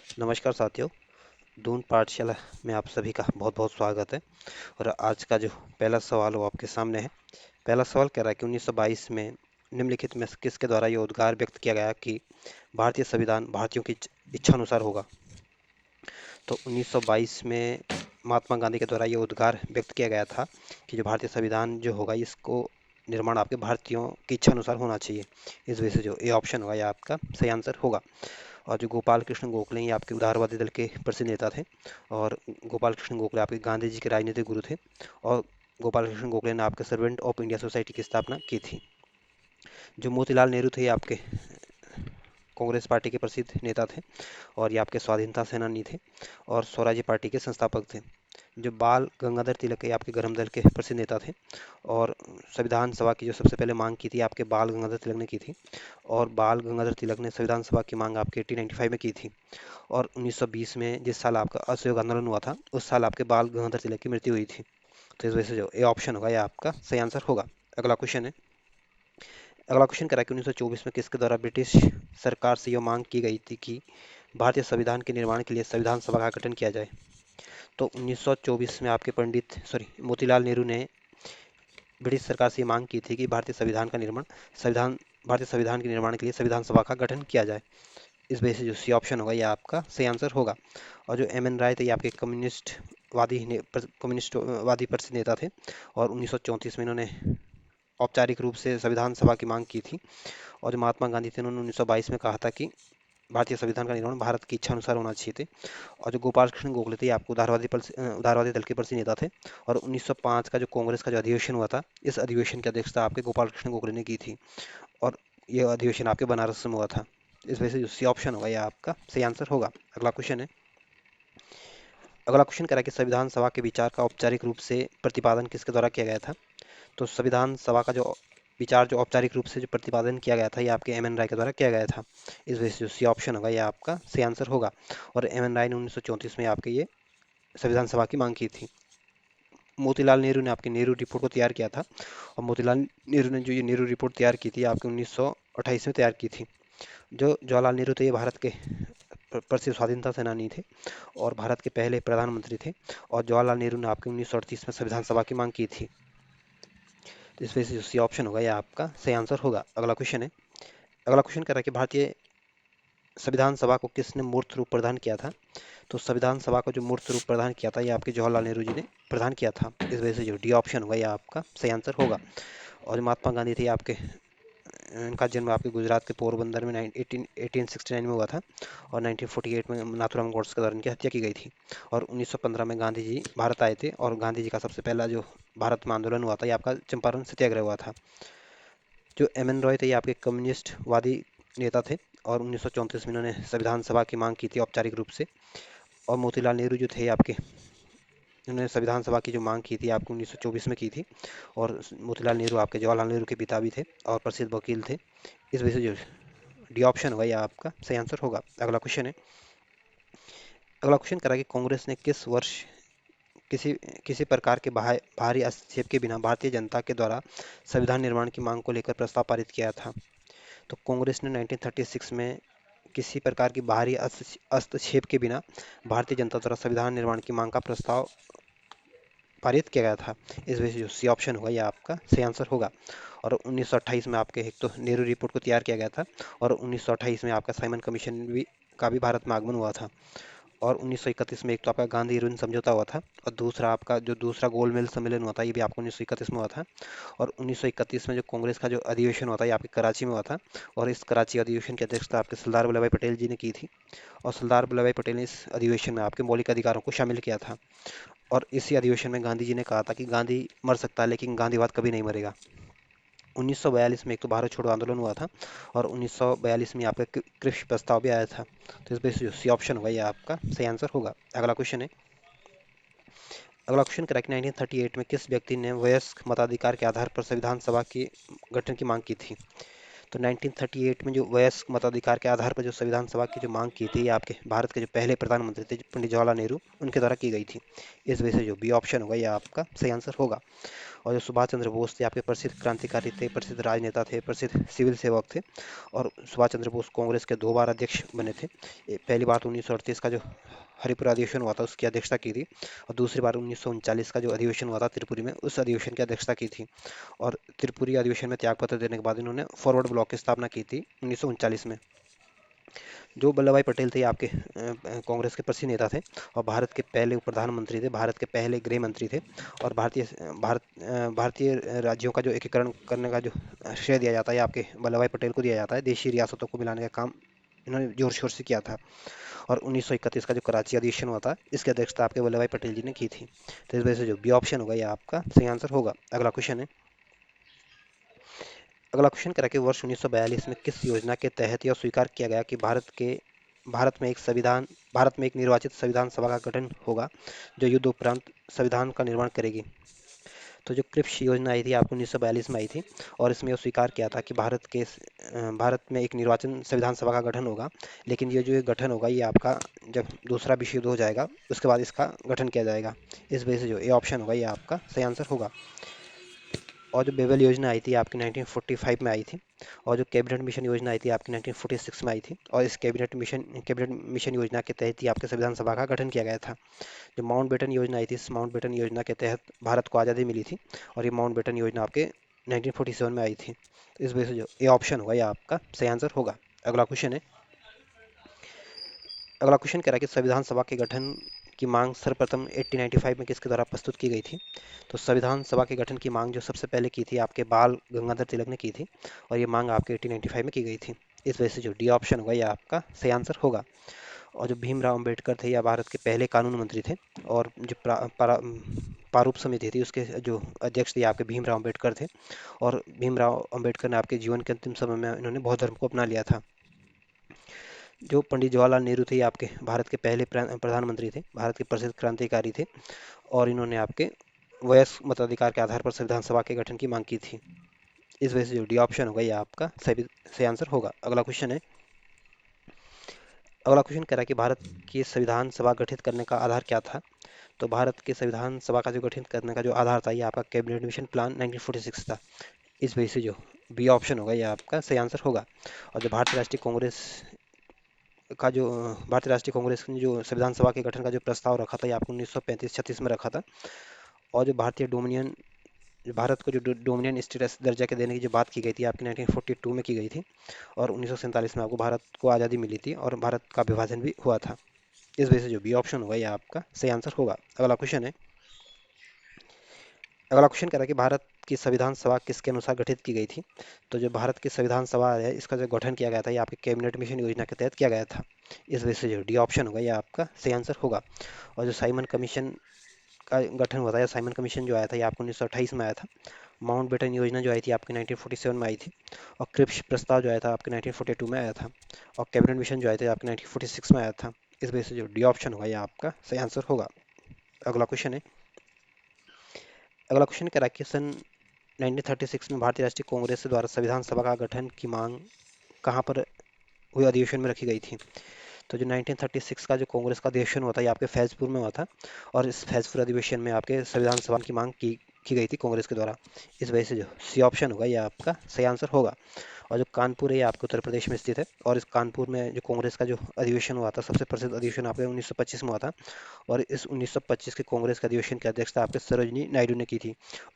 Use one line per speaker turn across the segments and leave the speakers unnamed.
नमस्कार साथियों। दून पाठशाला में आप सभी का बहुत बहुत स्वागत है। और आज का जो पहला सवाल वो आपके सामने है। पहला सवाल कह रहा है कि 1922 में निम्नलिखित में से किसके द्वारा ये उद्गार व्यक्त किया गया कि भारतीय संविधान भारतीयों की इच्छा अनुसार होगा। तो 1922 में महात्मा गांधी के द्वारा ये उद्गार व्यक्त किया गया था कि जो भारतीय संविधान जो होगा इसको निर्माण आपके भारतीयों की इच्छा अनुसार होना चाहिए। इस वजह से जो ये ऑप्शन होगा ये आपका सही आंसर होगा। और जो गोपाल कृष्ण गोखले ये आपके उदारवादी दल के प्रसिद्ध नेता थे। और गोपाल कृष्ण गोखले आपके गांधी जी के राजनीतिक गुरु थे। और गोपाल कृष्ण गोखले ने आपके सर्वेंट ऑफ इंडिया सोसाइटी की स्थापना की थी। जो मोतीलाल नेहरू थे ये आपके कांग्रेस पार्टी के प्रसिद्ध नेता थे। और ये आपके स्वाधीनता सेनानी थे और स्वराज्य पार्टी के संस्थापक थे। जो बाल गंगाधर तिलक ये आपके गरम दल के प्रसिद्ध नेता थे। और संविधान सभा की जो सबसे पहले मांग की थी आपके बाल गंगाधर तिलक ने की थी। और बाल गंगाधर तिलक ने संविधान सभा की मांग आपके 1895 में की थी। और 1920 में जिस साल आपका असहयोग आंदोलन हुआ था उस साल आपके बाल गंगाधर तिलक की मृत्यु हुई थी। तो इस वजह से जो ये ऑप्शन होगा ये आपका सही आंसर होगा। अगला क्वेश्चन है। अगला क्वेश्चन करा कि 1924 में किसके द्वारा ब्रिटिश सरकार से यह मांग की गई थी कि भारतीय संविधान के निर्माण के लिए संविधान सभा का गठन किया जाए। तो 1924 में आपके मोतीलाल नेहरू ने ब्रिटिश सरकार से ये मांग की थी कि संविधान भारतीय संविधान के निर्माण के लिए संविधान सभा का गठन किया जाए। इस वजह से जो सी ऑप्शन होगा ये आपका सही आंसर होगा। और जो एम एन राय थे ये आपके कम्युनिस्ट वादी प्रसिद्ध नेता थे। और 1934 में इन्होंने औपचारिक रूप से संविधान सभा की मांग की थी। और जो महात्मा गांधी थे उन्होंने 1922 में कहा था कि भारतीय संविधान का निर्माण भारत की इच्छा अनुसार होना चाहिए थे। और जो गोपाल कृष्ण गोखले थे ये आपको उदारवादी दल के प्रसिद्ध नेता थे। और 1905 का जो कांग्रेस का जो अधिवेशन हुआ था इस अधिवेशन की अध्यक्षता आपके गोपाल कृष्ण गोखले ने की थी। और ये अधिवेशन आपके बनारस में हुआ था। इस वजह से जो सी ऑप्शन होगा ये आपका सही आंसर होगा। अगला क्वेश्चन है। अगला क्वेश्चन कह रहा है कि संविधान सभा के विचार का औपचारिक रूप से प्रतिपादन किसके द्वारा किया गया था। तो संविधान सभा का जो विचार जो औपचारिक रूप से जो प्रतिपादन किया गया था ये आपके एम एन राय के द्वारा किया गया था। इस वजह से जो सी ऑप्शन होगा ये आपका सही आंसर होगा। और एम एन राय ने 1934 में आपके ये संविधान सभा की मांग की थी। मोतीलाल नेहरू ने आपकी नेहरू रिपोर्ट को तैयार किया था। और मोतीलाल नेहरू ने जो ये नेहरू रिपोर्ट तैयार की थी आपके 1928 में तैयार की थी। जो जवाहरलाल नेहरू थे ये भारत के प्रसिद्ध स्वाधीनता सेनानी थे और भारत के पहले प्रधानमंत्री थे। और जवाहरलाल नेहरू ने आपके 1938 में संविधान सभा की मांग की थी। तो इस वजह से जो सी ऑप्शन होगा यह आपका सही आंसर होगा। अगला क्वेश्चन है। अगला क्वेश्चन कह रहा है कि भारतीय संविधान सभा को किसने मूर्त रूप प्रदान किया था। तो संविधान सभा को जो मूर्त रूप प्रदान किया था यह आपके जवाहरलाल नेहरू जी ने प्रदान किया था। इस वजह से जो डी ऑप्शन होगा यह आपका सही आंसर होगा। और जो महात्मा गांधी थे आपके इनका जन्म आपके गुजरात के पोरबंदर में 1869 में हुआ था। और 1948 में नाथूराम गोड्से के द्वारा इनकी हत्या की गई थी। और 1915 में गांधी जी भारत आए थे और गांधी जी का सबसे पहला जो भारत में आंदोलन हुआ था ये आपका चंपारण सत्याग्रह हुआ था। जो एम एन रॉय थे ये आपके कम्युनिस्ट वादी नेता थे। और 1934 में इन्होंने संविधान सभा की मांग की थी औपचारिक रूप से। और मोतीलाल नेहरू जो थे आपके इन्होंने संविधान सभा की जो मांग की थी आपको 1924 में की थी। और मोतीलाल नेहरू आपके जवाहरलाल नेहरू के पिता भी थे और प्रसिद्ध वकील थे। इस वजह से जो डी ऑप्शन होगा यह आपका सही आंसर होगा। अगला क्वेश्चन है। अगला क्वेश्चन करा कि कांग्रेस ने किस वर्ष किसी किसी प्रकार के बाहरी हस्तक्षेप के बिना भारतीय जनता के द्वारा संविधान निर्माण की मांग को लेकर प्रस्ताव पारित किया था। तो कांग्रेस ने 1936 में किसी प्रकार की बाहरी हस्तक्षेप के बिना भारतीय जनता द्वारा संविधान निर्माण की मांग का प्रस्ताव पारित किया गया था। इस वजह से जो सी ऑप्शन होगा यह आपका सही आंसर होगा। और 1928 में आपके एक तो नेहरू रिपोर्ट को तैयार किया गया था। और 1928 में आपका साइमन कमीशन भी का भी भारत में आगमन हुआ था। और 1931 में एक तो आपका गांधी इरविन समझौता हुआ था। और दूसरा आपका जो दूसरा गोलमेज सम्मेलन हुआ था ये भी आपको 1931 में हुआ था। और 1931 में जो कांग्रेस का जो अधिवेशन हुआ था ये आपके कराची में हुआ था। और इस कराची अधिवेशन की अध्यक्षता आपके सरदार वल्लभ भाई पटेल जी ने की थी। और सरदार वल्लभ भाई पटेल ने इस अधिवेशन में आपके मौलिक अधिकारों को शामिल किया था। और इसी अधिवेशन में गांधी जी ने कहा था कि गांधी मर सकता है लेकिन गांधीवाद कभी नहीं मरेगा। 1942 में एक तो भारत छोड़ो आंदोलन हुआ था। और 1942 में आपका कृषि प्रस्ताव भी आया था। तो इस बेस जो सी ऑप्शन होगा ये आपका सही आंसर होगा। अगला क्वेश्चन है। अगला क्वेश्चन करेक्ट 1938 में किस व्यक्ति ने वयस्क मताधिकार के आधार पर संविधान सभा के गठन की मांग की थी। तो 1938 में जो वयस्क मताधिकार के आधार पर जो संविधान सभा की जो मांग की थी ये आपके भारत के जो पहले प्रधानमंत्री थे पंडित जवाहरलाल नेहरू उनके द्वारा की गई थी। इस वजह से जो बी ऑप्शन होगा ये आपका सही आंसर होगा। और जो सुभाष चंद्र बोस थे आपके प्रसिद्ध क्रांतिकारी थे, प्रसिद्ध राजनेता थे, प्रसिद्ध सिविल सेवक थे। और सुभाष चंद्र बोस कांग्रेस के 2 बार अध्यक्ष बने थे। पहली बार तो 1938 का जो हरिपुरा अधिवेशन हुआ था उसकी अध्यक्षता की थी, और दूसरी बार 1939 का जो अधिवेशन हुआ था त्रिपुरी में, उस अधिवेशन की अध्यक्षता की थी। और त्रिपुरी अधिवेशन में त्यागपत्र देने के बाद इन्होंने फॉरवर्ड ब्लॉक की स्थापना की थी 1939 में। जो वल्लभ भाई पटेल थे आपके कांग्रेस के प्रसिद्ध नेता थे, और भारत के पहले प्रधानमंत्री थे, भारत के पहले गृह मंत्री थे। और भारतीय राज्यों का जो एकीकरण करने का जो श्रेय दिया जाता है आपके वल्लभ भाई पटेल को दिया जाता है। देशी रियासतों को मिलाने का काम इन्होंने जोर शोर से किया था। और 1931 का जो कराची अधिवेशन हुआ था, इसकी अध्यक्षता आपके वल्लभ भाई पटेल जी ने की थी। तो इस वजह से जो बी ऑप्शन होगा ये आपका सही आंसर होगा। अगला क्वेश्चन है। अगला क्वेश्चन कह रहा है कि वर्ष 1942 में किस योजना के तहत यह स्वीकार किया गया कि भारत में एक निर्वाचित संविधान सभा का गठन होगा जो युद्ध उपरांत संविधान का निर्माण करेगी। तो जो क्रिप्स योजना आई थी आपको 1942 में आई थी, और इसमें यह स्वीकार किया था कि भारत में एक निर्वाचन संविधान सभा का गठन होगा। लेकिन ये जो ये गठन होगा ये आपका जब दूसरा विश्व युद्ध हो जाएगा उसके बाद इसका गठन किया जाएगा। इस वजह से जो ए ऑप्शन होगा ये आपका सही आंसर होगा। और जो बेबल योजना आई थी आपकी 1945 में आई थी, और जो कैबिनेट मिशन योजना आई थी आपकी 1946 में आई थी। और इस कैबिनेट मिशन योजना के तहत ही आपके संविधान सभा का गठन किया गया था। जो माउंटबेटन योजना आई थी, इस माउंटबेटन योजना के तहत भारत को आज़ादी मिली थी, और ये माउंटबेटन योजना आपके 1947 में आई थी। इस वजह से जो ए ऑप्शन होगा ये आपका सही आंसर होगा। अगला क्वेश्चन है। अगला क्वेश्चन कह रहा है कि संविधान सभा के गठन की मांग सर्वप्रथम 1895 में किसके द्वारा प्रस्तुत की गई थी। तो संविधान सभा के गठन की मांग जो सबसे पहले की थी आपके बाल गंगाधर तिलक ने की थी, और ये मांग आपके 1895 में की गई थी। इस वजह से जो डी ऑप्शन होगा ये आपका सही आंसर होगा। और जो भीमराव अंबेडकर थे या भारत के पहले कानून मंत्री थे, और जो प्रारूप समिति थी उसके जो अध्यक्ष थे आपके भीमराव अंबेडकर थे। और भीमराव अंबेडकर ने आपके जीवन के अंतिम समय में इन्होंने बौद्ध धर्म को अपना लिया था। जो पंडित जवाहरलाल नेहरू थे ये आपके भारत के पहले प्रधानमंत्री थे, भारत के प्रसिद्ध क्रांतिकारी थे। और इन्होंने आपके वयस्क मताधिकार के आधार पर संविधान सभा के गठन की मांग की थी। इस वजह से जो डी ऑप्शन होगा ये आपका सही सही आंसर होगा। अगला क्वेश्चन है। अगला क्वेश्चन कह रहा है कि भारत की संविधान सभा गठित करने का आधार क्या था। तो भारत के संविधान सभा का जो गठित करने का जो आधार था ये आपका कैबिनेट मिशन प्लान 1946 था। इस वजह से जो बी ऑप्शन होगा ये आपका सही आंसर होगा। और जो भारतीय राष्ट्रीय कांग्रेस ने जो संविधान सभा के गठन का जो प्रस्ताव रखा था ये आपको 1935-36 में रखा था। और जो भारत को जो डोमिनियन स्टेटस दर्जा के देने की जो बात की गई थी आपकी 1942 में की गई थी। और 1947 में आपको भारत को आज़ादी मिली थी और भारत का विभाजन भी हुआ था। इस वजह से जो बी ऑप्शन होगा ये आपका सही आंसर होगा। अगला क्वेश्चन है। अगला क्वेश्चन कह रहा है कि भारत की संविधान सभा किसके अनुसार गठित की गई थी। तो जो भारत की संविधान सभा है इसका जो गठन किया गया था ये आपके कैबिनेट मिशन योजना के तहत किया गया था। इस वजह से जो डी ऑप्शन होगा ये आपका सही आंसर होगा। और जो साइमन कमीशन का गठन हुआ था या साइमन कमीशन जो आया था ये आपको 1928 में आया था। माउंटबेटन योजना जो आई थी आपकी 1947 में आई थी। और क्रिप्स प्रस्ताव जो आया था आपके 1942 में आया था। और कैबिनेट मिशन जो आया था आपके 1946 में आया था। इस वजह से जो डी ऑप्शन होगा ये आपका सही आंसर होगा। अगला क्वेश्चन है। अगला क्वेश्चन कह रहा है कि सन 1936 में भारतीय राष्ट्रीय कांग्रेस द्वारा संविधान सभा का गठन की मांग कहाँ पर हुए अधिवेशन में रखी गई थी। तो जो 1936 का जो कांग्रेस का अधिवेशन हुआ था ये आपके फैजपुर में हुआ था। और इस फैजपुर अधिवेशन में आपके संविधान सभा की मांग की गई थी कांग्रेस के द्वारा। इस वजह से जो सी ऑप्शन होगा ये आपका सही आंसर होगा। और जो कानपुर है ये आपके उत्तर प्रदेश में स्थित है। और इस कानपुर में जो कांग्रेस का जो अधिवेशन हुआ था सबसे प्रसिद्ध अधिवेशन आपके 1925 में हुआ था। और इस 1925 के कांग्रेस के अधिवेशन की अध्यक्षता आपके सरोजिनी नायडू ने की थी।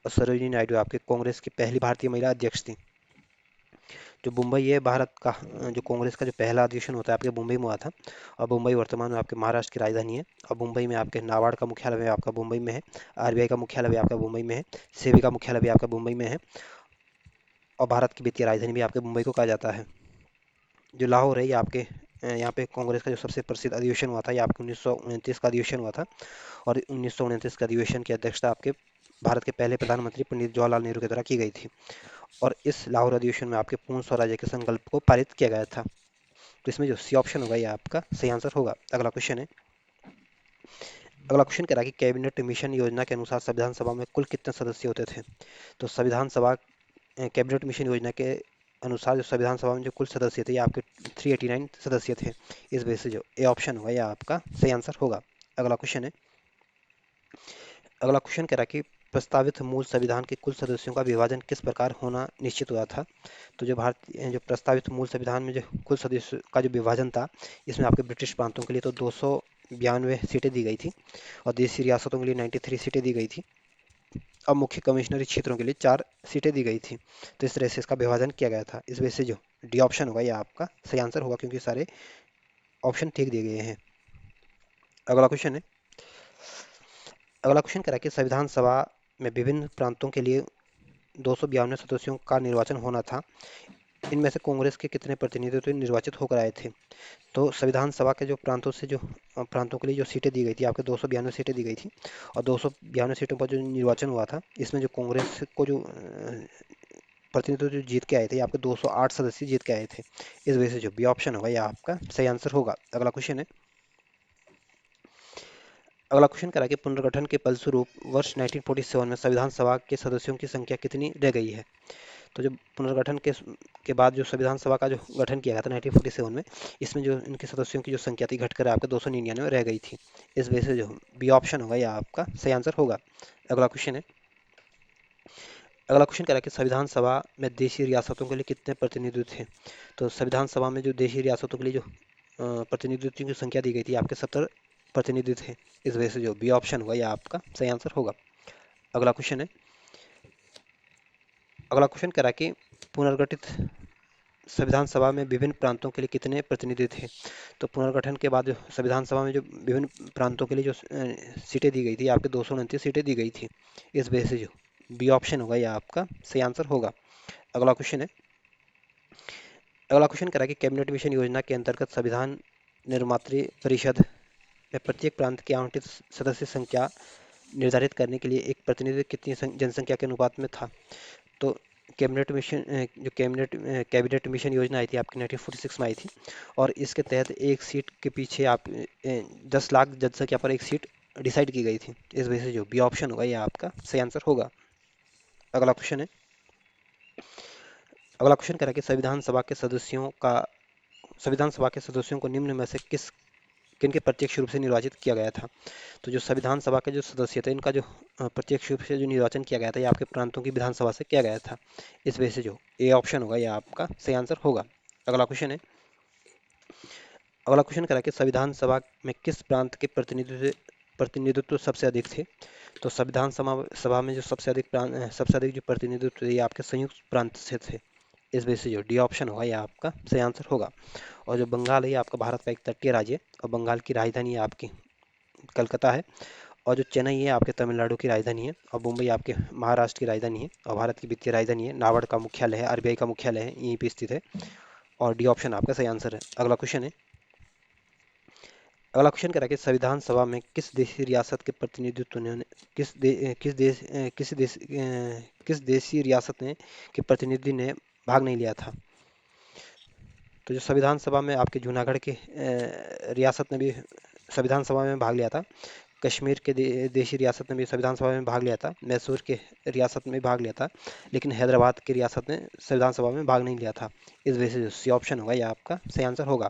और सरोजिनी नायडू आपके कांग्रेस की पहली भारतीय महिला अध्यक्ष थी। जो मुंबई है भारत का जो कांग्रेस का जो पहला अधिवेशन होता है आपके मुंबई में हुआ था। और मुंबई वर्तमान में आपके महाराष्ट्र की राजधानी है। और मुंबई में आपके नाबार्ड का मुख्यालय भी आपका मुंबई में है। आरबीआई का मुख्यालय भी आपका मुंबई में है। सेबी का मुख्यालय भी आपका मुंबई में है। और भारत की वित्तीय राजधानी भी आपके मुंबई को कहा जाता है। जो लाहौर है ये आपके यहाँ पे कांग्रेस का जो सबसे प्रसिद्ध अधिवेशन हुआ था ये आपके 1929 का अधिवेशन हुआ था। और 1929 के अधिवेशन की अध्यक्षता आपके भारत के पहले प्रधानमंत्री पंडित जवाहरलाल नेहरू के द्वारा की गई थी। और इस लाहौर अधिवेशन में आपके पूर्ण स्वराज्य के संकल्प को पारित किया गया था। तो इसमें जो सी ऑप्शन होगा ये आपका सही आंसर होगा। अगला क्वेश्चन है। अगला क्वेश्चन कह रहा है कि कैबिनेट मिशन योजना के अनुसार संविधान सभा में कुल कितने सदस्य होते थे। तो संविधान सभा कैबिनेट मिशन योजना के अनुसार जो संविधान सभा में जो कुल सदस्य थे ये आपके 389 सदस्य थे। इस वजह से जो ए ऑप्शन होगा ये आपका सही आंसर होगा। अगला क्वेश्चन है। अगला क्वेश्चन कह रहा है कि प्रस्तावित मूल संविधान के कुल सदस्यों का विभाजन किस प्रकार होना निश्चित हुआ था? तो जो प्रस्तावित मूल संविधान में जो कुल सदस्यों का जो विभाजन था, इसमें आपके ब्रिटिश प्रांतों के लिए तो 292 सीटें दी गई थी और देशी रियासतों के लिए 93 सीटें दी गई थी। अब मुख्य कमिश्नरी क्षेत्रों के लिए 4 सीटें दी गई थी। तो इस तरह से इसका विभाजन किया गया था। इस वजह से जो डी ऑप्शन होगा ये आपका सही आंसर होगा, क्योंकि सारे ऑप्शन ठीक दिए गए हैं। अगला क्वेश्चन है, अगला क्वेश्चन कह रहा है कि संविधान सभा में विभिन्न प्रांतों के लिए 292 सदस्यों का निर्वाचन होना था। इनमें से कांग्रेस के कितने प्रतिनिधि तो निर्वाचित होकर आए थे? तो संविधान सभा के जो प्रांतों से जो प्रांतों के लिए जो सीटें दी गई थी, आपके 292 सीटें दी गई थी और 292 सीटों पर जो निर्वाचन हुआ था, इसमें जो कांग्रेस को जो प्रतिनिधित्व जो जीत के आए थे, आपके 208 सदस्य जीत के आए थे। इस वजह से जो बी ऑप्शन होगा यह आपका सही आंसर होगा। अगला क्वेश्चन है, अगला क्वेश्चन करा कि पुनर्गठन के फलस्वरूप वर्ष 1947 में संविधान सभा के सदस्यों की संख्या कितनी रह गई है? तो जो पुनर्गठन के बाद जो संविधान सभा का जो गठन किया गया था 1947 में, इसमें जो इनके सदस्यों की जो संख्या थी घटकर आपके 299 रह गई थी। इस वजह से जो बी ऑप्शन होगा यह आपका सही आंसर होगा। अगला क्वेश्चन है, अगला क्वेश्चन कह रहा है कि संविधान सभा में देशी रियासतों के लिए कितने प्रतिनिधि थे? तो संविधान सभा में जो देशी रियासतों के लिए जो प्रतिनिधित्व की संख्या दी गई थी, आपके 70 प्रतिनिधि थे। इस वजह से जो बी ऑप्शन होगा यह आपका सही आंसर होगा। अगला क्वेश्चन है, अगला क्वेश्चन कह रहा है कि पुनर्गठित संविधान सभा में विभिन्न प्रांतों के लिए कितने प्रतिनिधि थे? तो पुनर्गठन के बाद जो संविधान सभा में जो विभिन्न प्रांतों के लिए जो सीटें दी गई थी, आपके 229 सीटें दी गई थी। इस वजह से जो बी ऑप्शन होगा यह आपका सही आंसर होगा। अगला क्वेश्चन है, अगला क्वेश्चन कह रहा है कि कैबिनेट मिशन योजना के अंतर्गत संविधान निर्मात्री परिषद में प्रत्येक प्रांत की आवंटित सदस्य संख्या निर्धारित करने के लिए एक प्रतिनिधि कितनी जनसंख्या के अनुपात में था? तो कैबिनेट मिशन जो कैबिनेट मिशन योजना आई थी आपकी 1946 में आई थी, और इसके तहत एक सीट के पीछे आप 10 लाख जनसंख्या पर एक सीट डिसाइड की गई थी। इस वजह से जो बी ऑप्शन होगा यह आपका सही आंसर होगा। अगला क्वेश्चन है, अगला क्वेश्चन कह रहा है कि संविधान सभा के सदस्यों को निम्न में से किन के प्रत्यक्ष रूप से निर्वाचित किया गया था? तो जो संविधान सभा के जो सदस्य थे, इनका जो प्रत्यक्ष रूप से जो निर्वाचन किया गया था, ये आपके प्रांतों की विधानसभा से किया गया था। इस वजह से जो ए ऑप्शन होगा यह आपका सही आंसर होगा। अगला क्वेश्चन है, अगला क्वेश्चन करा कि संविधान सभा में किस प्रांत के प्रतिनिधित्व सबसे अधिक थे? तो संविधान सभा में जो सबसे अधिक जो प्रतिनिधित्व थे, ये आपके संयुक्त प्रांत से थे। इस वजह से जो डी ऑप्शन होगा यह आपका सही आंसर होगा। और जो बंगाल है, ये आपका भारत का एक तटीय राज्य है और बंगाल की राजधानी है आपकी कलकत्ता है। और जो चेन्नई है आपके तमिलनाडु की राजधानी है, और मुंबई आपके महाराष्ट्र की राजधानी है और भारत की वित्तीय राजधानी है। नाबार्ड का मुख्यालय है, आरबीआई का मुख्यालय है, यहीं पे स्थित है। और डी ऑप्शन आपका सही आंसर है। अगला क्वेश्चन है, अगला क्वेश्चन कह रहा है कि संविधान सभा में किस देशी रियासत के प्रतिनिधित्व ने किस देशी रियासत ने के प्रतिनिधि ने भाग नहीं लिया था? तो जो संविधान सभा में आपके जूनागढ़ के रियासत ने भी संविधान सभा में भाग लिया था। कश्मीर के देशी रियासत ने भी संविधान सभा में भाग लिया था। मैसूर के रियासत में भाग लिया था, लेकिन हैदराबाद की रियासत ने संविधान सभा में भाग नहीं लिया था। इस वजह से जो सी ऑप्शन होगा यह आपका सही आंसर होगा।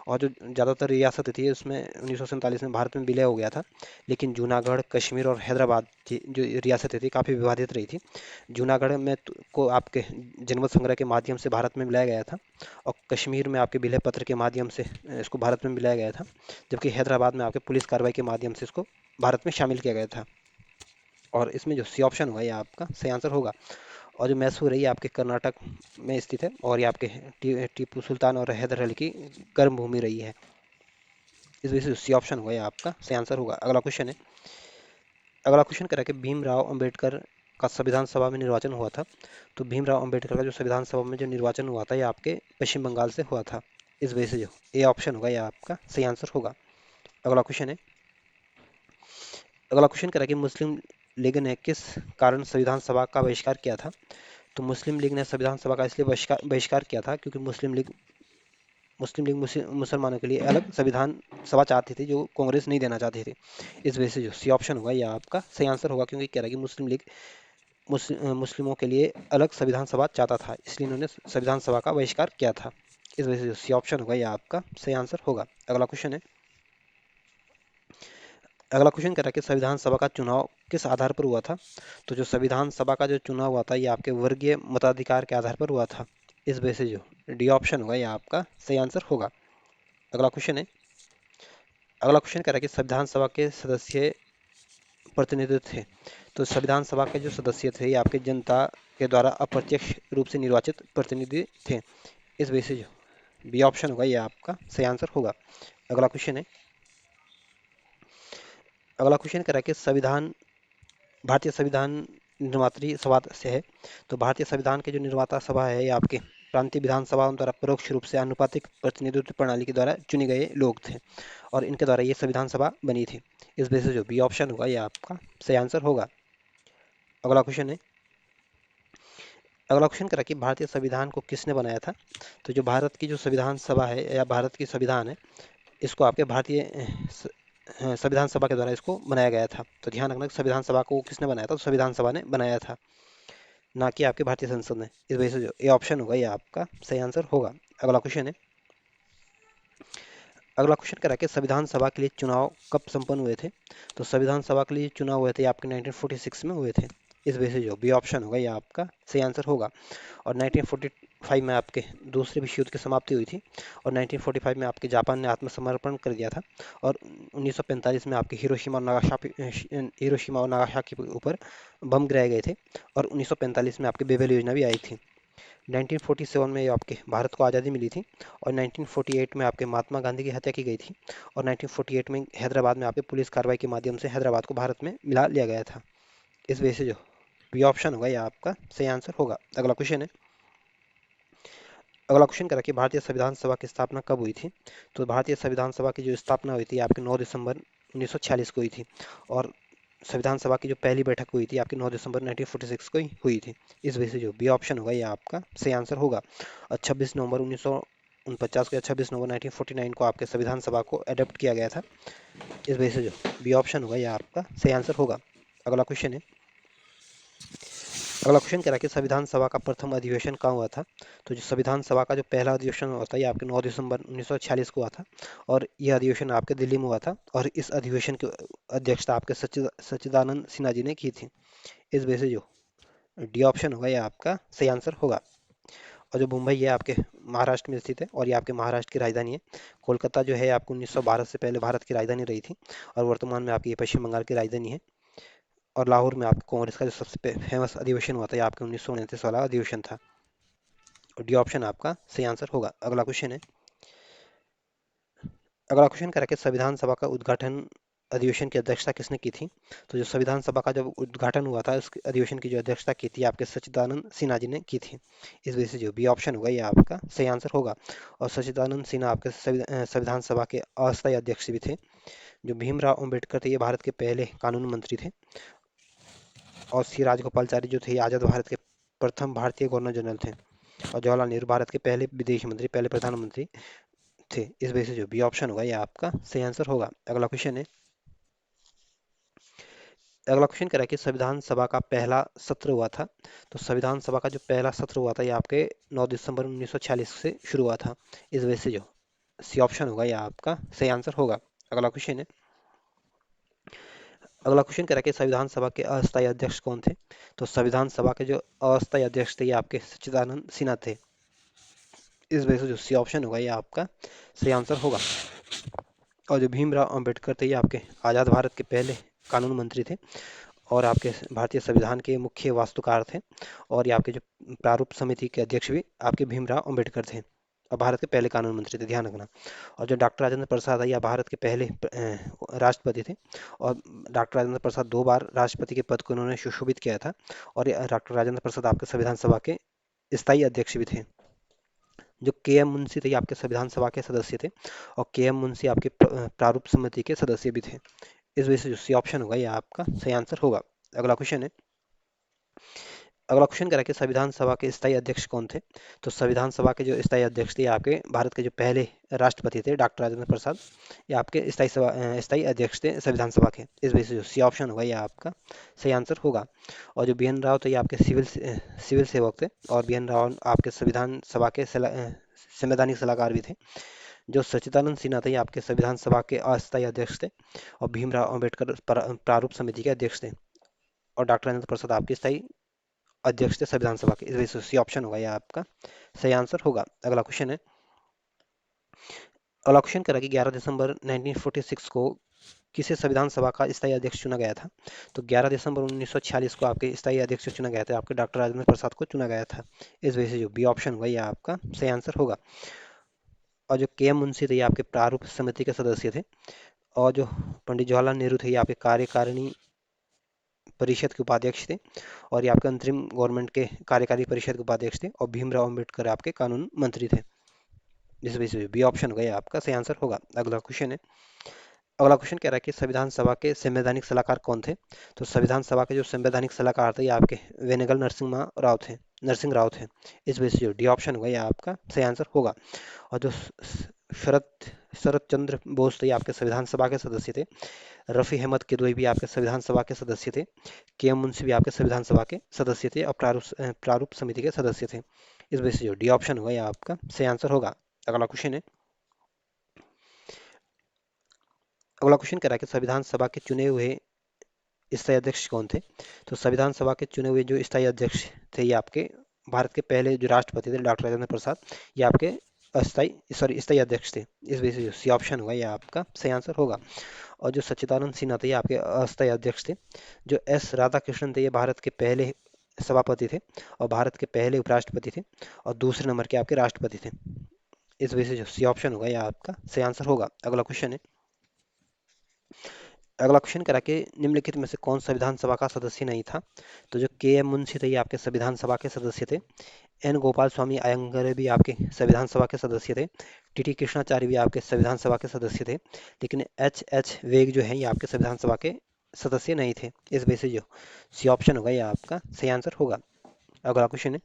और जो ज़्यादातर रियासत थी उसमें 1947 में भारत में विलय हो गया था, लेकिन जूनागढ़, कश्मीर और हैदराबाद जो रियासतें थी काफ़ी विवादित रही थी। जूनागढ़ में को आपके जनमत संग्रह के माध्यम से भारत में मिलाया गया था, और कश्मीर में आपके विलय पत्र के माध्यम से इसको भारत में मिलाया गया था, जबकि हैदराबाद में आपके पुलिस कार्रवाई के माध्यम से इसको भारत में शामिल किया गया था। और इसमें जो सी ऑप्शन होगा ये आपका सही आंसर होगा। और जो मैसूर है ये आपके कर्नाटक में स्थित है, और ये आपके टीपू सुल्तान और हैदर अली की कर्म भूमि रही है। इस वजह से सी ऑप्शन होगा ये आपका सही आंसर होगा। अगला क्वेश्चन है, अगला क्वेश्चन कह रहा है कि भीमराव अंबेडकर का संविधान सभा में निर्वाचन हुआ था। तो भीमराव अंबेडकर का जो संविधान सभा में जो निर्वाचन हुआ था, ये आपके पश्चिम बंगाल से हुआ था। इस वजह से जो ए ऑप्शन होगा यह आपका सही आंसर होगा। अगला क्वेश्चन है, अगला क्वेश्चन कह रहा है कि मुस्लिम लीग ने किस कारण संविधान सभा का बहिष्कार किया था? तो मुस्लिम लीग ने संविधान सभा का इसलिए बहिष्कार किया था क्योंकि मुस्लिम लीग मुसलमानों के लिए अलग संविधान सभा चाहती थी, जो कांग्रेस नहीं देना चाहती थी। इस वजह से जो सी ऑप्शन होगा यह आपका सही आंसर होगा, क्योंकि कह रहा है कि मुस्लिम लीग मुस्लिमों के लिए अलग संविधान सभा चाहता था, इसलिए इन्होंने संविधान सभा का बहिष्कार किया था। इस वजह से जो सी ऑप्शन होगा यह आपका सही आंसर होगा। अगला क्वेश्चन है, अगला क्वेश्चन कह रहा है कि संविधान सभा का चुनाव किस आधार पर हुआ था। तो जो संविधान सभा का जो चुनाव हुआ था ये आपके वर्गीय मताधिकार के आधार पर हुआ था। इस वजह से जो डी ऑप्शन होगा ये आपका सही आंसर होगा। अगला क्वेश्चन है, अगला क्वेश्चन कह रहा है कि संविधान सभा के सदस्य प्रतिनिधित्व थे। तो संविधान सभा के जो सदस्य थे ये आपके जनता के द्वारा अप्रत्यक्ष रूप से निर्वाचित प्रतिनिधि थे। इस वजह से जो बी ऑप्शन होगा ये आपका सही आंसर होगा। अगला क्वेश्चन है, अगला क्वेश्चन कह रहा है कि संविधान, भारतीय संविधान निर्मात्री सभा से है। तो भारतीय संविधान के जो निर्माता सभा है ये आपके प्रांतीय विधानसभाओं द्वारा परोक्ष रूप से आनुपातिक प्रतिनिधित्व प्रणाली के द्वारा चुने गए लोग थे और इनके द्वारा ये संविधान सभा बनी थी। इस वजह से जो बी ऑप्शन होगा ये आपका सही आंसर होगा। अगला क्वेश्चन है, अगला क्वेश्चन करा कि भारतीय संविधान को किसने बनाया था। तो जो भारत की जो संविधान सभा है या भारत की संविधान है इसको आपके भारतीय संविधान सभा के द्वारा इसको बनाया गया था। तो ध्यान रखना कि संविधान सभा को किसने बनाया था, तो संविधान सभा ने बनाया था, ना कि आपके भारतीय संसद ने। इस वजह से जो ए ऑप्शन होगा ये आपका सही आंसर होगा। अगला क्वेश्चन है, अगला क्वेश्चन करा कि संविधान सभा के लिए चुनाव कब संपन्न हुए थे। तो संविधान सभा के लिए चुनाव हुए थे आपके 1946 में हुए थे। इस वजह से जो बी ऑप्शन होगा ये आपका सही आंसर होगा। और 1945 में आपके दूसरे विश्व युद्ध की समाप्ति हुई थी और 1945 में आपके जापान ने आत्मसमर्पण कर दिया था और 1945 में आपके हिरोशिमा और नागासाकी के ऊपर बम गिराए गए थे और 1945 में आपके बेबल योजना भी आई थी। 1947 में आपके भारत को आज़ादी मिली थी और 1948 में आपके महात्मा गांधी की हत्या की गई थी और 1948 में हैदराबाद में आपके पुलिस कार्रवाई के माध्यम से हैदराबाद को भारत में मिला लिया गया था। इस वजह से जो बी ऑप्शन होगा यह आपका सही आंसर होगा। अगला क्वेश्चन है, अगला क्वेश्चन करा कि भारतीय संविधान सभा की स्थापना कब हुई थी। तो भारतीय संविधान सभा की जो स्थापना हुई थी आपके 9 दिसंबर 1946 को हुई थी और संविधान सभा की जो पहली बैठक हुई थी आपकी 9 दिसंबर 1946 को ही हुई थी। इस वजह से जो बी ऑप्शन होगा ये आपका सही आंसर होगा। और 26 नवंबर 1949 को या 26 नवंबर 1949 को आपके संविधान सभा को अडॉप्ट किया गया था। इस वजह से जो बी ऑप्शन होगा ये आपका सही आंसर होगा। अगला क्वेश्चन है, अगला क्वेश्चन कह रहा है कि संविधान सभा का प्रथम अधिवेशन कहाँ हुआ था। तो जो संविधान सभा का जो पहला अधिवेशन हुआ था ये आपके 9 दिसंबर 1946 को हुआ था और यह अधिवेशन आपके दिल्ली में हुआ था और इस अधिवेशन की अध्यक्षता आपके सच्चिदानंद सिन्हा जी ने की थी। इस वजह से जो डी ऑप्शन होगा ये आपका सही आंसर होगा। और जो मुंबई है आपके महाराष्ट्र में स्थित है और ये आपके महाराष्ट्र की राजधानी है। कोलकाता जो है आपको 1912 से पहले भारत की राजधानी रही थी और वर्तमान में आपकी ये पश्चिम बंगाल की राजधानी है। और लाहौर में आपके कांग्रेस का जो सबसे फेमस अधिवेशन हुआ था ये आपके 1929 वाला अधिवेशन था। और डी ऑप्शन आपका सही आंसर होगा। अगला क्वेश्चन है, अगला क्वेश्चन करा कि संविधान सभा का उद्घाटन अधिवेशन की अध्यक्षता किसने की थी। तो जो संविधान सभा का जब उद्घाटन हुआ था उस अधिवेशन की जो अध्यक्षता की थी आपके सच्चिदानंद सिन्हा जी ने की थी। इस वजह से जो बी ऑप्शन होगा ये आपका सही आंसर होगा। और सच्चिदानंद सिन्हा आपके संविधान सभा के अस्थायी अध्यक्ष भी थे। जो भीमराव अम्बेडकर थे ये भारत के पहले कानून मंत्री थे और सी राजगोपालचारी जो थे आज़ाद भारत के प्रथम भारतीय गवर्नर जनरल थे और जवाहरलाल नेहरू भारत के पहले विदेश मंत्री, पहले प्रधानमंत्री थे। इस वजह से जो बी ऑप्शन होगा ये आपका सही आंसर होगा। अगला क्वेश्चन है, अगला क्वेश्चन कह रहा है कि संविधान सभा का पहला सत्र हुआ था। तो संविधान सभा का जो पहला सत्र हुआ था ये आपके 9 दिसंबर 1946 से शुरू हुआ था। इस वजह से जो सी ऑप्शन होगा ये आपका सही आंसर होगा। अगला क्वेश्चन है, अगला क्वेश्चन कह रहा है कि संविधान सभा के अस्थायी अध्यक्ष कौन थे। तो संविधान सभा के जो अस्थायी अध्यक्ष थे ये आपके सच्चिदानंद सिन्हा थे। इस वजह से जो सी ऑप्शन होगा ये आपका सही आंसर होगा। और जो भीमराव अंबेडकर थे ये आपके आज़ाद भारत के पहले कानून मंत्री थे और आपके भारतीय संविधान के मुख्य वास्तुकार थे और ये आपके जो प्रारूप समिति के अध्यक्ष भी आपके भीमराव अंबेडकर थे और भारत के पहले कानून मंत्री थे, ध्यान रखना। और जो डॉक्टर राजेंद्र प्रसाद है यह भारत के पहले राष्ट्रपति थे और डॉक्टर राजेंद्र प्रसाद 2 बार राष्ट्रपति के पद को उन्होंने सुशोभित किया था और डॉक्टर राजेंद्र प्रसाद आपके संविधान सभा के स्थायी अध्यक्ष भी थे। जो के एम मुंशी थे ये आपके संविधान सभा के सदस्य थे और के एम मुंशी आपके प्रारूप समिति के सदस्य भी थे। इस वजह से जो सी ऑप्शन होगा ये आपका सही आंसर होगा। अगला क्वेश्चन है, अगला क्वेश्चन कह रहा है कि संविधान सभा के स्थायी अध्यक्ष कौन थे। तो संविधान सभा के जो स्थायी अध्यक्ष थे आपके भारत के जो पहले राष्ट्रपति थे डॉक्टर राजेंद्र प्रसाद, ये आपके स्थायी अध्यक्ष थे संविधान सभा के। इस वजह से जो सी ऑप्शन होगा ये आपका सही आंसर होगा। और जो बी एन राव थे ये आपके सिविल सेवक थे और बी एन राव आपके संविधान सभा के संवैधानिक सलाहकार भी थे। जो सच्चिदानंद सिन्हा थे ये आपके संविधान सभा के अस्थायी अध्यक्ष थे, और भीमराव अंबेडकर प्रारूप समिति के अध्यक्ष थे, और डॉक्टर राजेंद्र प्रसाद आपके स्थायी अध्यक्ष थे संविधान सभा के। इस वजह से सी ऑप्शन होगा, यह आपका सही आंसर होगा। अगला क्वेश्चन है, अगला क्वेश्चन कह रहा है कि 11 दिसंबर 1946 को किसे संविधान सभा का स्थायी अध्यक्ष चुना गया था? तो 11 दिसंबर 1946 को आपके स्थायी अध्यक्ष चुना गया था, आपके डॉक्टर राजेंद्र प्रसाद को चुना गया था। इस वजह से जो बी ऑप्शन होगा यह आपका सही आंसर होगा। और जो के एम मुंशी थे ये आपके प्रारूप समिति के सदस्य थे, और जो पंडित जवाहरलाल नेहरू थे ये आपके कार्यकारिणी परिषद के उपाध्यक्ष थे, और ये आपके अंतरिम गवर्नमेंट के कार्यकारी परिषद के उपाध्यक्ष थे, और भीमराव अम्बेडकर आपके कानून मंत्री थे। जिस वजह से बी ऑप्शन होगा, यह आपका सही आंसर होगा। अगला क्वेश्चन है, अगला क्वेश्चन कह रहा है कि संविधान सभा के संवैधानिक सलाहकार कौन थे? तो संविधान सभा के जो संवैधानिक सलाहकार थे ये आपके वेनेगल नरसिंह राव थे। इस वजह से जो डी ऑप्शन होगा यह आपका सही आंसर होगा। और जो शरद शरद चंद्र बोस थे ये आपके संविधान सभा के सदस्य थे। रफ़ी अहमद किदवई भी आपके संविधान सभा के सदस्य थे। के एम मुंशी भी आपके संविधान सभा के सदस्य थे, और प्रारूप समिति के सदस्य थे। इस वजह से जो डी ऑप्शन होगा यह आपका सही आंसर होगा। अगला क्वेश्चन है, अगला क्वेश्चन कह रहा है कि संविधान सभा के चुने हुए स्थायी अध्यक्ष कौन थे? तो संविधान सभा के चुने हुए जो स्थायी अध्यक्ष थे ये आपके भारत के पहले जो राष्ट्रपति थे डॉक्टर राजेंद्र प्रसाद, ये आपके स्थायी अध्यक्ष थे। इस वजह से जो सी ऑप्शन होगा यह आपका सही आंसर होगा। और जो सच्चिदानंद सिन्हा थे ये आपके अस्थायी अध्यक्ष थे। जो एस राधाकृष्णन थे ये भारत के पहले सभापति थे, और भारत के पहले उपराष्ट्रपति थे, और दूसरे नंबर के आपके राष्ट्रपति थे। इस वजह से जो सी ऑप्शन होगा यह आपका सही आंसर होगा। अगला क्वेश्चन है, अगला क्वेश्चन करा कि निम्नलिखित में से कौन संविधान सभा का सदस्य नहीं था? तो जो के एम मुंशी थे ये आपके संविधान सभा के सदस्य थे। एन गोपाल स्वामी अयंगर भी आपके संविधान सभा के सदस्य थे। टी टी कृष्णाचार्य भी आपके संविधान सभा के सदस्य थे। लेकिन एच एच वेग जो है ये आपके संविधान सभा के सदस्य नहीं थे। इस वजह से जो सी ऑप्शन होगा यह आपका सही आंसर होगा। अगला क्वेश्चन है,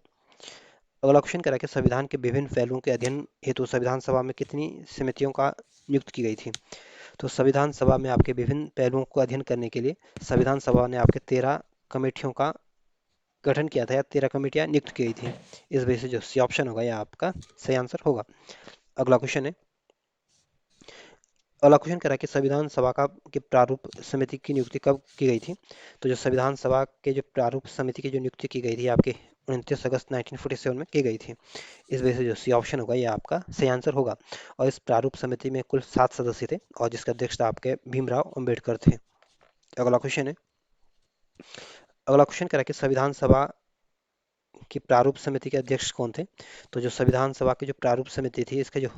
अगला क्वेश्चन करा कि संविधान के विभिन्न पहलुओं के अध्ययन हेतु संविधान सभा में कितनी समितियों का नियुक्त की गई थी? तो संविधान सभा में आपके विभिन्न पहलुओं को अध्ययन करने के लिए संविधान सभा ने आपके 13 कमेटियों का गठन किया था, या 13 कमेटियां नियुक्त की गई थी। इस वजह से जो सी ऑप्शन होगा यह आपका सही आंसर होगा। अगला क्वेश्चन है, अगला क्वेश्चन कह रहा है कि संविधान सभा का की प्रारूप समिति की नियुक्ति कब की गई थी? तो जो संविधान सभा के जो प्रारूप समिति की जो नियुक्ति की गई थी आपके 29 अगस्त 1947 में की गई थी। इस वजह से जो सी ऑप्शन होगा यह आपका सही आंसर होगा। और इस प्रारूप समिति में कुल 7 सदस्य थे, और जिसके अध्यक्ष आपके भीमराव अंबेडकर थे। अगला क्वेश्चन है, अगला क्वेश्चन कह रहा है कि संविधान सभा की प्रारूप समिति के अध्यक्ष कौन थे? तो जो संविधान सभा की जो प्रारूप समिति थी इसके जो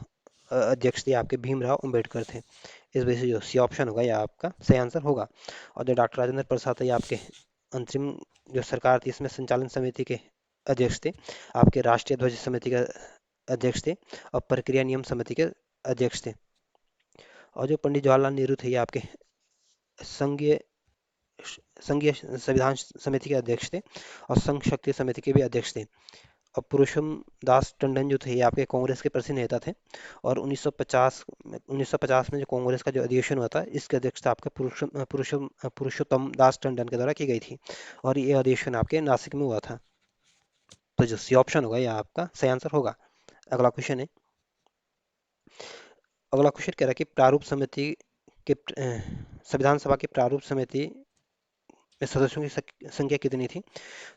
अध्यक्ष थे आपके भीमराव अंबेडकर थे। इस वजह से जो सी ऑप्शन होगा यह आपका सही आंसर होगा। और जो डॉक्टर राजेंद्र प्रसाद थे ये आपके अंतरिम जो सरकार थी इसमें संचालन समिति के अध्यक्ष थे, आपके राष्ट्रीय ध्वज समिति के अध्यक्ष थे, और प्रक्रिया नियम समिति के अध्यक्ष थे। और जो पंडित जवाहरलाल नेहरू थे ये आपके संघीय संघीय संविधान समिति के अध्यक्ष थे, और संघ शक्ति समिति के भी अध्यक्ष थे। और पुरुषोत्तम दास टंडन जो थे ये आपके कांग्रेस के प्रसिद्ध नेता थे, और 1950 में जो कांग्रेस का जो अधिवेशन हुआ था इसके अध्यक्षता आपके पुरुषोत्तम दास टंडन के द्वारा की गई थी, और ये अधिवेशन आपके नासिक में हुआ था। तो जो सी ऑप्शन होगा यह आपका सही आंसर होगा। अगला क्वेश्चन है, अगला क्वेश्चन कह रहा है कि प्रारूप समिति के संविधान सभा की प्रारूप समिति में सदस्यों की संख्या कितनी थी?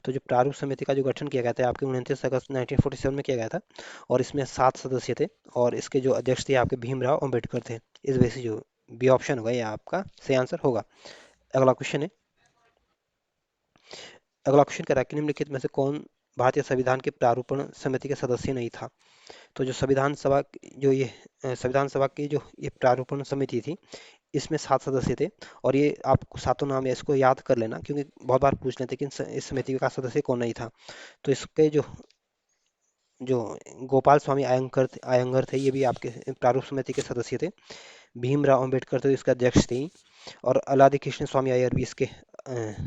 तो जो प्रारूप समिति का जो गठन किया गया था आपके 29 अगस्त 1947 में किया गया था, और इसमें 7 सदस्य थे, और इसके जो अध्यक्ष थे आपके भीमराव अंबेडकर थे। इस वजह से जो बी ऑप्शन होगा यह आपका सही आंसर होगा। अगला क्वेश्चन है, अगला क्वेश्चन कह रहा है कि निम्नलिखित में से कौन भारतीय संविधान के प्रारूपण समिति के सदस्य नहीं था? तो जो संविधान सभा की जो ये प्रारूपण समिति थी इसमें 7 सदस्य थे, और ये आप सातों नाम है इसको याद कर लेना क्योंकि बहुत बार पूछ लेते हैं कि इस समिति का सदस्य कौन नहीं था। तो इसके जो जो गोपाल स्वामी अयंगर थे ये भी आपके प्रारूप समिति के सदस्य थे। भीमराव अंबेडकर तो इसके अध्यक्ष थे, और अलादि कृष्ण स्वामी अय्यर भी इसके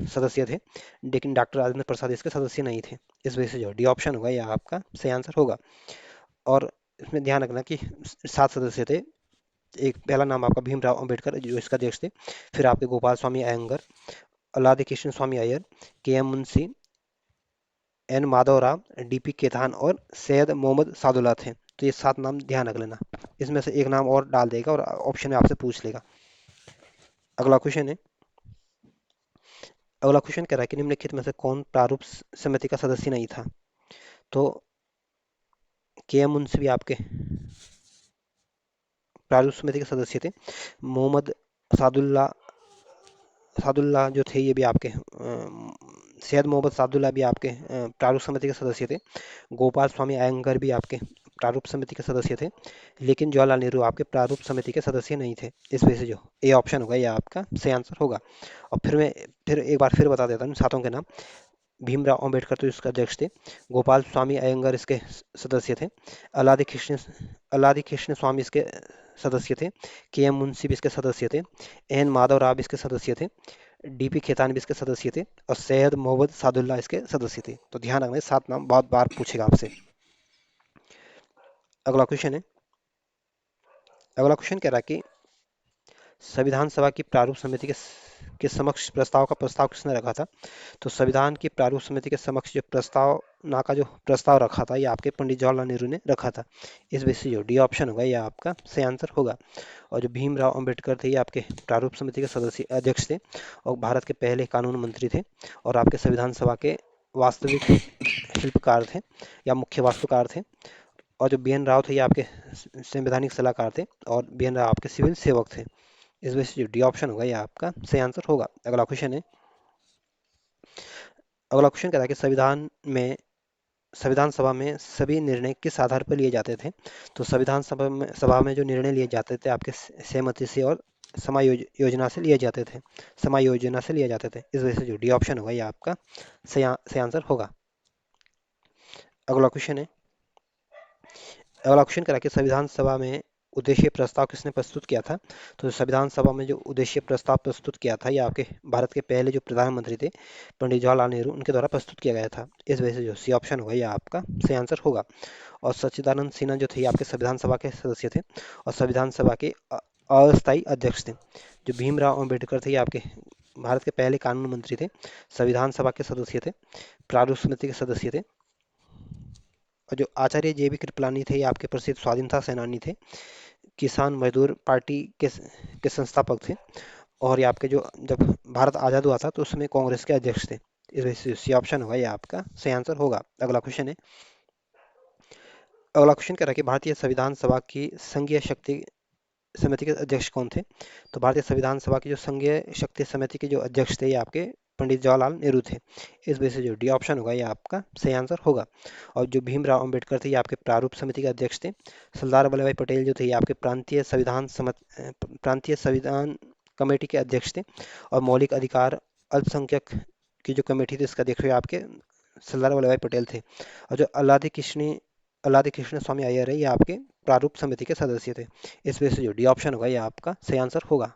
सदस्य थे, लेकिन डॉक्टर राजेंद्र प्रसाद इसके सदस्य नहीं थे। इस वजह से जो डी ऑप्शन होगा यह आपका सही आंसर होगा। और इसमें ध्यान रखना कि 7 सदस्य थे। एक पहला नाम आपका भीमराव अंबेडकर जो इसका अध्यक्ष थे, फिर आपके Gopal Swami Iyengar, Alladi Krishna Swami Ayyar, K M Munshi, N Madhava Rao, D P Khaitan और सैयद मोहम्मद सादुल्ला थे। तो ये 7 नाम ध्यान रख लेना, इसमें से एक नाम और डाल देगा और ऑप्शन में आपसे पूछ लेगा। अगला क्वेश्चन है, अगला क्वेश्चन कह रहा है कि निम्नलिखित में से कौन प्रारूप समिति का सदस्य नहीं था। तो के एम मुंशी भी आपके प्रारूप समिति के सदस्य थे। मोहम्मद सादुल्ला सादुल्ला जो थे ये भी आपके सैयद मोहम्मद सादुल्ला भी आपके प्रारूप समिति के सदस्य थे। गोपाल स्वामी अयंगर भी आपके प्रारूप समिति के सदस्य थे। लेकिन जवाहरलाल नेहरू आपके प्रारूप समिति के सदस्य नहीं थे। इस वजह से जो ए ऑप्शन होगा ये आपका सही आंसर होगा। और फिर एक बार फिर बता देता हूँ सातों के नाम। भीमराव अंबेडकर तो इसके अध्यक्ष थे। गोपाल स्वामी अयंगर इसके सदस्य थे। अल्लादी कृष्ण स्वामी इसके सदस्य थे। के एम मुंशी भी इसके सदस्य थे। एन माधव राव इसके सदस्य थे। डीपी खेतान भी इसके सदस्य थे। और सैयद मोहम्मद सादुल्ला इसके सदस्य थे। तो ध्यान रखना, 7 नाम बहुत बार पूछेगा आपसे। अगला क्वेश्चन है, अगला क्वेश्चन कह रहा है कि संविधान सभा की प्रारूप समिति के समक्ष प्रस्ताव का प्रस्ताव किसने रखा था। तो संविधान की प्रारूप समिति के समक्ष जो प्रस्तावना का जो प्रस्ताव रखा था ये आपके पंडित जवाहरलाल नेहरू ने रखा था। इस वजह से जो डी ऑप्शन होगा ये आपका सही आंसर होगा। और जो भीमराव अंबेडकर थे ये आपके प्रारूप समिति के सदस्य अध्यक्ष थे और भारत के पहले कानून मंत्री थे और आपके संविधान सभा के वास्तविक शिल्पकार थे या मुख्य वास्तुकार थे। और जो बी एन राव थे ये आपके संवैधानिक सलाहकार थे और बी एन राव आपके सिविल सेवक थे। इस वजह से जो डी ऑप्शन होगा ये आपका सही आंसर होगा। अगला क्वेश्चन है, अगला क्वेश्चन कह रहा है कि संविधान सभा में सभी निर्णय किस आधार पर लिए जाते थे। तो संविधान सभा में जो निर्णय लिए जाते थे आपके सहमति से और समायोजना से लिए जाते थे, समायोजना से लिए जाते थे। इस वजह से जो डी ऑप्शन होगा ये आपका सही आंसर होगा। अगला क्वेश्चन है, अगला क्वेश्चन करा कि संविधान सभा में उद्देश्य प्रस्ताव किसने प्रस्तुत किया था। तो संविधान सभा में जो उद्देश्य प्रस्ताव प्रस्तुत किया था ये आपके भारत के पहले जो प्रधानमंत्री थे पंडित जवाहरलाल नेहरू उनके द्वारा प्रस्तुत किया गया था। इस वजह से जो सी ऑप्शन होगा ये आपका सही आंसर होगा। और सच्चिदानंद सिन्हा जो थे ये आपके संविधान सभा के सदस्य थे और संविधान सभा के अस्थायी अध्यक्ष थे। जो भीमराव अम्बेडकर थे ये आपके भारत के पहले कानून मंत्री थे, संविधान सभा के सदस्य थे, प्रारूप समिति के सदस्य थे। और जो आचार्य जे बी कृपलानी थे ये आपके प्रसिद्ध स्वाधीनता सेनानी थे, किसान मजदूर पार्टी के संस्थापक थे। और ये आपके जो जब भारत आज़ाद हुआ था तो उसमें कांग्रेस के अध्यक्ष थे। इस वजह से सी ऑप्शन होगा ये आपका सही आंसर होगा। अगला क्वेश्चन है, अगला क्वेश्चन कह रहा है कि भारतीय संविधान सभा की संघीय शक्ति समिति के अध्यक्ष कौन थे। तो भारतीय संविधान सभा की जो संघीय शक्ति समिति के जो अध्यक्ष थे ये आपके पंडित जवाहरलाल नेहरू थे। इस वजह से जो डी ऑप्शन होगा ये आपका सही आंसर होगा। और जो भीमराव अंबेडकर थे ये आपके प्रारूप समिति के अध्यक्ष थे। सरदार वल्लभ भाई पटेल जो थे ये आपके प्रांतीय संविधान कमेटी के अध्यक्ष थे। और मौलिक अधिकार अल्पसंख्यक की जो कमेटी थी इसका अध्यक्ष आपके सरदार वल्लभ भाई पटेल थे। और जो अल्लादी कृष्ण स्वामी अय्यर है ये आपके प्रारूप समिति के सदस्य थे। इस वजह से जो डी ऑप्शन होगा ये आपका सही आंसर होगा।